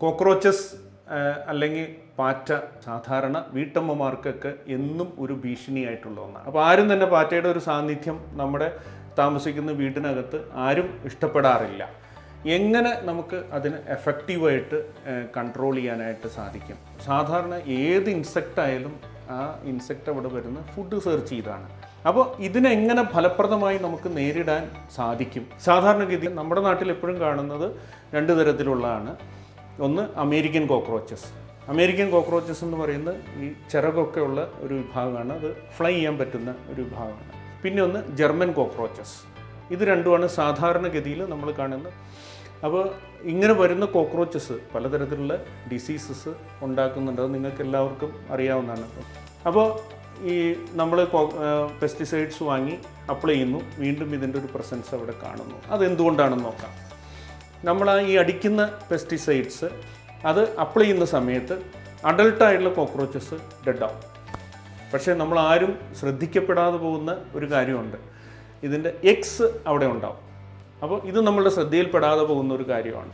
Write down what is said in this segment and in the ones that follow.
Cockroaches അല്ലെങ്കിൽ പാറ്റ സാധാരണ വീട്ടമ്മമാർക്കൊക്കെ എന്നും ഒരു ഭീഷണിയായിട്ടുള്ള ഒന്നാണ്. അപ്പോൾ ആരും തന്നെ പാറ്റയുടെ ഒരു സാന്നിധ്യം നമ്മുടെ താമസിക്കുന്ന വീട്ടിനകത്ത് ആരും ഇഷ്ടപ്പെടാറില്ല. എങ്ങനെ നമുക്ക് അതിന് എഫക്റ്റീവായിട്ട് കൺട്രോൾ ചെയ്യാനായിട്ട് സാധിക്കും? സാധാരണ ഏത് ഇൻസെക്റ്റ് ആയാലും ആ ഇൻസെക്റ്റ് അവിടെ വരുന്ന ഫുഡ് സെർച്ച് ചെയ്താണ്. അപ്പോൾ ഇതിനെങ്ങനെ ഫലപ്രദമായി നമുക്ക് നേരിടാൻ സാധിക്കും? സാധാരണഗതി നമ്മുടെ നാട്ടിൽ എപ്പോഴും കാണുന്നത് 2 തരത്തിലുള്ളതാണ്. ഒന്ന് അമേരിക്കൻ കോക്രോച്ചസ്. അമേരിക്കൻ കോക്രോച്ചസ് എന്ന് പറയുന്നത് ഈ ചിറകൊക്കെ ഉള്ള ഒരു വിഭാഗമാണ്, അത് ഫ്ലൈ ചെയ്യാൻ പറ്റുന്ന ഒരു വിഭാഗമാണ്. പിന്നെ ഒന്ന് ജർമ്മൻ കോക്രോച്ചസ്. ഇത് രണ്ടുമാണ് സാധാരണഗതിയിൽ നമ്മൾ കാണുന്നത്. അപ്പോൾ ഇങ്ങനെ വരുന്ന കോക്രോച്ചസ് പലതരത്തിലുള്ള ഡിസീസസ് ഉണ്ടാക്കുന്നുണ്ട്, അത് നിങ്ങൾക്ക് എല്ലാവർക്കും അറിയാവുന്നതാണ്. അപ്പോൾ ഈ നമ്മൾ പെസ്റ്റിസൈഡ്സ് വാങ്ങി അപ്ലൈ ചെയ്യുന്നു, വീണ്ടും ഇതിൻ്റെ ഒരു പ്രസൻസ് അവിടെ കാണുന്നു. അതെന്തുകൊണ്ടാണെന്ന് നോക്കാം. നമ്മൾ ഈ അടിക്കുന്ന പെസ്റ്റിസൈഡ്സ് അത് അപ്ലൈ ചെയ്യുന്ന സമയത്ത് അഡൾട്ടായിട്ടുള്ള കോക്രോച്ചസ് ഡെഡാവും. പക്ഷേ നമ്മൾ ആരും ശ്രദ്ധിക്കപ്പെടാതെ പോകുന്ന ഒരു കാര്യമുണ്ട്, ഇതിൻ്റെ എക്സ് അവിടെ ഉണ്ടാവും. അപ്പോൾ ഇത് നമ്മളുടെ ശ്രദ്ധയിൽപ്പെടാതെ പോകുന്ന ഒരു കാര്യമാണ്.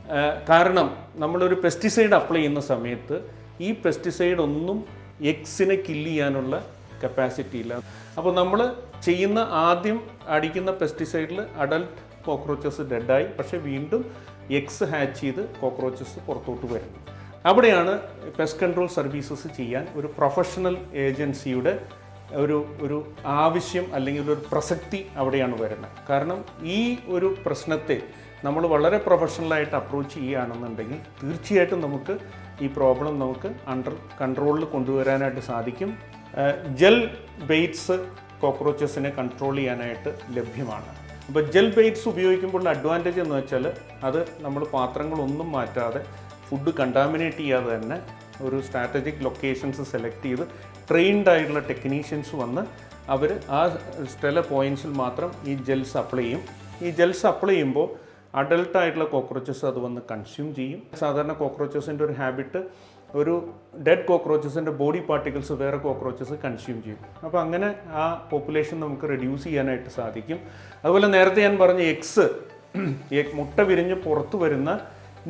കാരണം നമ്മളൊരു പെസ്റ്റിസൈഡ് അപ്ലൈ ചെയ്യുന്ന സമയത്ത് ഈ പെസ്റ്റിസൈഡ് ഒന്നും എക്സിനെ കില്ല് ചെയ്യാനുള്ള കപ്പാസിറ്റി ഇല്ല. അപ്പോൾ നമ്മൾ ചെയ്യുന്ന ആദ്യം അടിക്കുന്ന പെസ്റ്റിസൈഡിൽ അഡൽട്ട് കോക്രോച്ചസ് ഡെഡായി, പക്ഷേ വീണ്ടും എക്സ് ഹാച്ച് ചെയ്ത് കോക്രോച്ചസ് പുറത്തോട്ട് വരുന്നു. അവിടെയാണ് പെസ്റ്റ് കൺട്രോൾ സർവീസസ് ചെയ്യാൻ ഒരു പ്രൊഫഷണൽ ഏജൻസിയുടെ ഒരു ആവശ്യം അല്ലെങ്കിൽ ഒരു പ്രസക്തി അവിടെയാണ് വരുന്നത്. കാരണം ഈ ഒരു പ്രശ്നത്തെ നമ്മൾ വളരെ പ്രൊഫഷണലായിട്ട് അപ്രോച്ച് ചെയ്യുകയാണെന്നുണ്ടെങ്കിൽ തീർച്ചയായിട്ടും നമുക്ക് ഈ പ്രോബ്ലം നമുക്ക് അണ്ടർ കൺട്രോളിൽ കൊണ്ടുവരാനായിട്ട് സാധിക്കും. ജെൽ ബെയ്റ്റ്സ് കോക്രോച്ചസിനെ കൺട്രോൾ ചെയ്യാനായിട്ട് ലഭ്യമാണ്. അപ്പോൾ ജെൽ ബെയ്റ്റ്സ് ഉപയോഗിക്കുമ്പോൾ അഡ്വാൻറ്റേജ് എന്ന് വെച്ചാൽ അത് നമ്മൾ പാത്രങ്ങളൊന്നും മാറ്റാതെ ഫുഡ് കണ്ടാമിനേറ്റ് ചെയ്യാതെ തന്നെ ഒരു സ്ട്രാറ്റജിക് ലൊക്കേഷൻസ് സെലക്ട് ചെയ്ത് ട്രെയിൻഡ് ആയിട്ടുള്ള ടെക്നീഷ്യൻസ് വന്ന് അവർ ആ ചില പോയിൻറ്റ്സിൽ മാത്രം ഈ ജെൽസ് അപ്ലൈ ചെയ്യും. ഈ ജെൽസ് അപ്ലൈ ചെയ്യുമ്പോൾ അഡൾട്ടായിട്ടുള്ള കോക്രോച്ചസ് അത് വന്ന് കൺസ്യൂം ചെയ്യും. സാധാരണ കോക്രോച്ചസിൻ്റെ ഒരു ഹാബിറ്റ് ഒരു ഡെഡ് കോക്രോച്ചസിൻ്റെ ബോഡി പാർട്ടിക്കിൾസ് വേറെ കോക്രോച്ചസ് കൺസ്യൂം ചെയ്യും. അപ്പോൾ അങ്ങനെ ആ പോപ്പുലേഷൻ നമുക്ക് റെഡ്യൂസ് ചെയ്യാനായിട്ട് സാധിക്കും. അതുപോലെ നേരത്തെ ഞാൻ പറഞ്ഞ എക്സ് മുട്ട വിരിഞ്ഞ് പുറത്തു വരുന്ന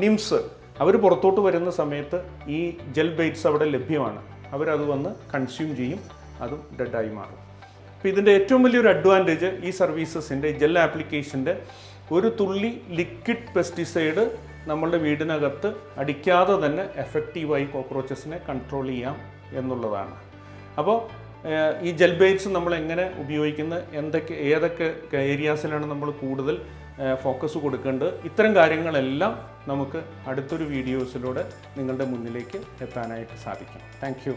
നിംസ് അവർ പുറത്തോട്ട് വരുന്ന സമയത്ത് ഈ ജെൽ ബെയ്റ്റ്സ് അവിടെ ലഭ്യമാണ്, അവരത് വന്ന് കൺസ്യൂം ചെയ്യും, അതും ഡെഡായി മാറും. അപ്പോൾ ഇതിൻ്റെ ഏറ്റവും വലിയൊരു അഡ്വാൻറ്റേജ് ഈ സർവീസസിൻ്റെ ജെൽ ആപ്ലിക്കേഷൻ്റെ ഒരു തുള്ളി ലിക്വിഡ് പെസ്റ്റിസൈഡ് നമ്മളുടെ വീടിനകത്ത് അടിക്കാതെ തന്നെ എഫക്റ്റീവായി കോക്രോച്ചസിനെ കൺട്രോൾ ചെയ്യാം എന്നുള്ളതാണ്. അപ്പോൾ ഈ ജെൽ ബെയ്റ്റ്സ് നമ്മൾ എങ്ങനെ ഉപയോഗിക്കുന്നത്, ഏതൊക്കെ ഏരിയാസിലാണ് നമ്മൾ കൂടുതൽ ഫോക്കസ് കൊടുക്കേണ്ടത്, ഇത്തരം കാര്യങ്ങളെല്ലാം നമുക്ക് അടുത്തൊരു വീഡിയോസിലൂടെ നിങ്ങളുടെ മുന്നിലേക്ക് എത്താനായിട്ട് സാധിക്കും. Thank you.